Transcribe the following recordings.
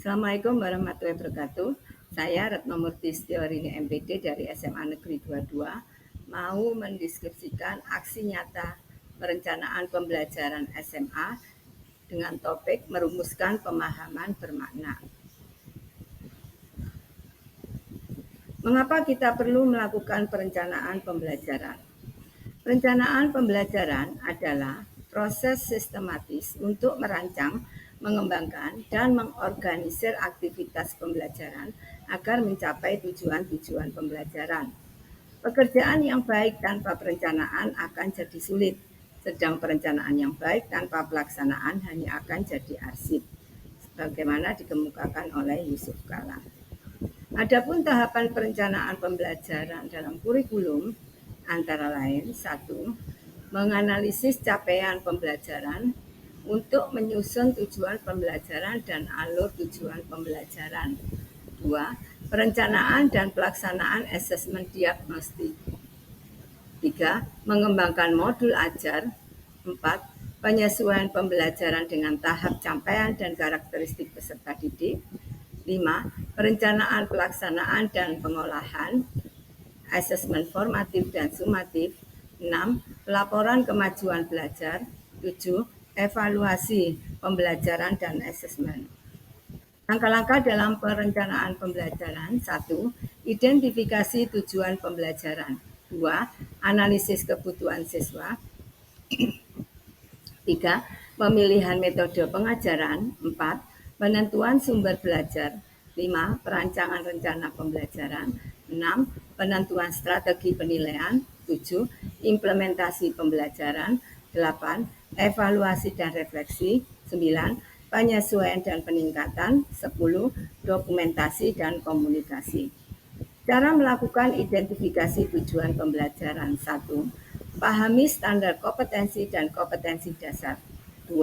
Assalamualaikum warahmatullahi wabarakatuh. Saya Retno Murti Setiorini MPD dari SMA Negeri 22 mau mendeskripsikan aksi nyata perencanaan pembelajaran SMA dengan topik merumuskan pemahaman bermakna. Mengapa kita perlu melakukan perencanaan pembelajaran? Perencanaan pembelajaran adalah proses sistematis untuk merancang, mengembangkan, dan mengorganisir aktivitas pembelajaran agar mencapai tujuan-tujuan pembelajaran. Pekerjaan yang baik tanpa perencanaan akan jadi sulit, sedang perencanaan yang baik tanpa pelaksanaan hanya akan jadi arsip, sebagaimana dikemukakan oleh Yusuf Kala. Adapun tahapan perencanaan pembelajaran dalam kurikulum antara lain: 1. Menganalisis capaian pembelajaran untuk menyusun tujuan pembelajaran dan alur tujuan pembelajaran. 2. Perencanaan dan pelaksanaan asesmen diagnostik. 3. Mengembangkan modul ajar. 4. Penyesuaian pembelajaran dengan tahap capaian dan karakteristik peserta didik. 5. Perencanaan pelaksanaan dan pengolahan, asesmen formatif dan sumatif. 6. Pelaporan kemajuan belajar. 7. Evaluasi pembelajaran dan asesmen. Langkah-langkah dalam perencanaan pembelajaran. 1. Identifikasi tujuan pembelajaran. 2. Analisis kebutuhan siswa. 3. Pemilihan metode pengajaran. 4. Penentuan sumber belajar. 5. Perancangan rencana pembelajaran. 6. Penentuan strategi penilaian. 7. Implementasi pembelajaran. 8. Evaluasi dan refleksi. 9. Penyesuaian dan peningkatan. 10. Dokumentasi dan komunikasi. Cara melakukan identifikasi tujuan pembelajaran. 1. Pahami standar kompetensi dan kompetensi dasar. 2.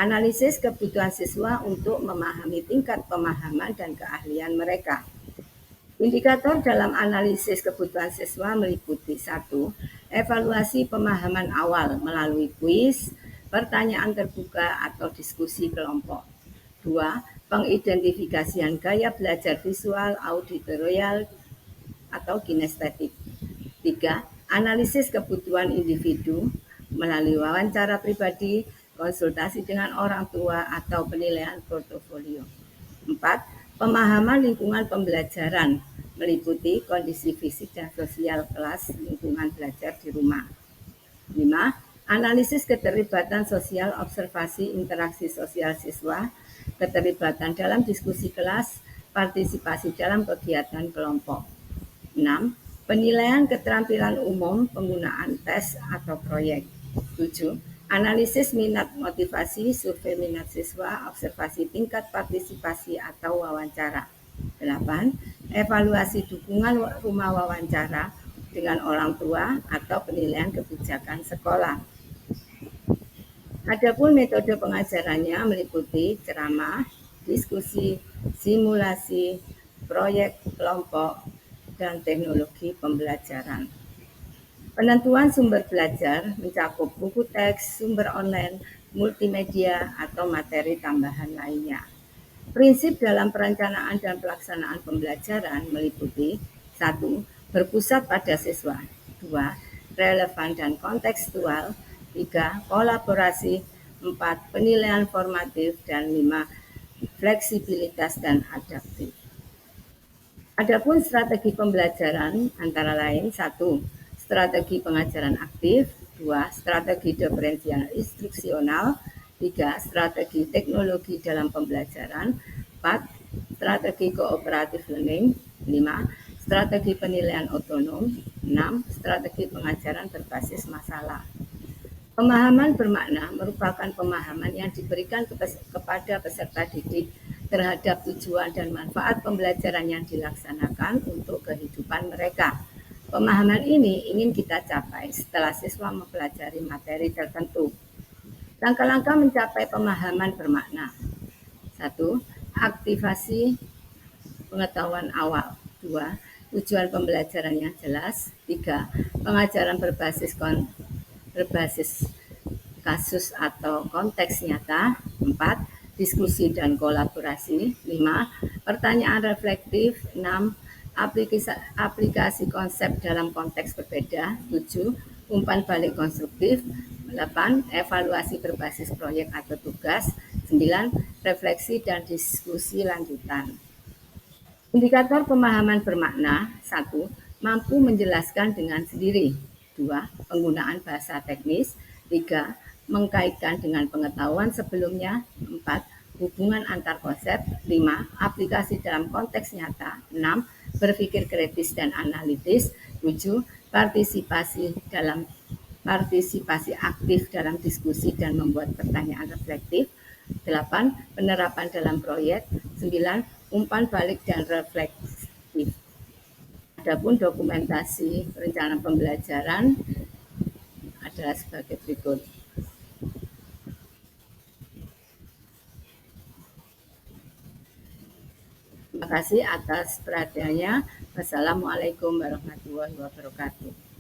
Analisis kebutuhan siswa untuk memahami tingkat pemahaman dan keahlian mereka. Indikator dalam analisis kebutuhan siswa meliputi: 1. Evaluasi pemahaman awal melalui kuis, pertanyaan terbuka atau diskusi kelompok. 2. Pengidentifikasian gaya belajar visual, auditorial, atau kinestetik. 3. Analisis kebutuhan individu melalui wawancara pribadi, konsultasi dengan orang tua, atau penilaian portofolio. 4. Pemahaman lingkungan pembelajaran meliputi kondisi fisik dan sosial kelas, lingkungan belajar di rumah. 5. Analisis keterlibatan sosial, observasi interaksi sosial siswa, keterlibatan dalam diskusi kelas, partisipasi dalam kegiatan kelompok. 6. Penilaian keterampilan umum, penggunaan tes atau proyek. 7. Analisis minat motivasi, survei minat siswa, observasi tingkat partisipasi atau wawancara. 8. Evaluasi dukungan rumah wawancara dengan orang tua atau penilaian kebijakan sekolah. Adapun metode pengajarannya meliputi ceramah, diskusi, simulasi, proyek kelompok, dan teknologi pembelajaran. Penentuan sumber belajar mencakup buku teks, sumber online, multimedia, atau materi tambahan lainnya. Prinsip dalam perencanaan dan pelaksanaan pembelajaran meliputi: 1. Berpusat pada siswa. 2. Relevan dan kontekstual. 3. Kolaborasi. 4. Penilaian formatif. Dan 5. Fleksibilitas dan adaptif. Adapun strategi pembelajaran antara lain: 1. Strategi pengajaran aktif. 2. Strategi diferensial instruksional. 3. Strategi teknologi dalam pembelajaran. 4. Strategi cooperative learning. 5. Strategi penilaian otonom. 6. Strategi pengajaran berbasis masalah. Pemahaman bermakna merupakan pemahaman yang diberikan kepada peserta didik terhadap tujuan dan manfaat pembelajaran yang dilaksanakan untuk kehidupan mereka. Pemahaman ini ingin kita capai setelah siswa mempelajari materi tertentu. Langkah-langkah mencapai pemahaman bermakna. 1. Aktivasi pengetahuan awal. 2. Tujuan pembelajaran yang jelas. 3. Pengajaran berbasis kasus atau konteks nyata. 4. diskusi dan kolaborasi. 5. Pertanyaan reflektif. 6. Aplikasi konsep dalam konteks berbeda. 7. Umpan balik konstruktif. 8. Evaluasi berbasis proyek atau tugas. 9. Refleksi dan diskusi lanjutan. Indikator pemahaman bermakna. 1. Mampu menjelaskan dengan sendiri. 2. Penggunaan bahasa teknis. 3. Mengkaitkan dengan pengetahuan sebelumnya. 4. Hubungan antar konsep. 5. Aplikasi dalam konteks nyata. 6. Berpikir kritis dan analitis. 7. Partisipasi aktif dalam diskusi dan membuat pertanyaan reflektif. 8. Penerapan dalam proyek. 9. Umpan balik dan reflektif. Adapun dokumentasi rencana pembelajaran adalah sebagai berikut. Terima kasih atas perhatiannya. Wassalamualaikum warahmatullahi wabarakatuh.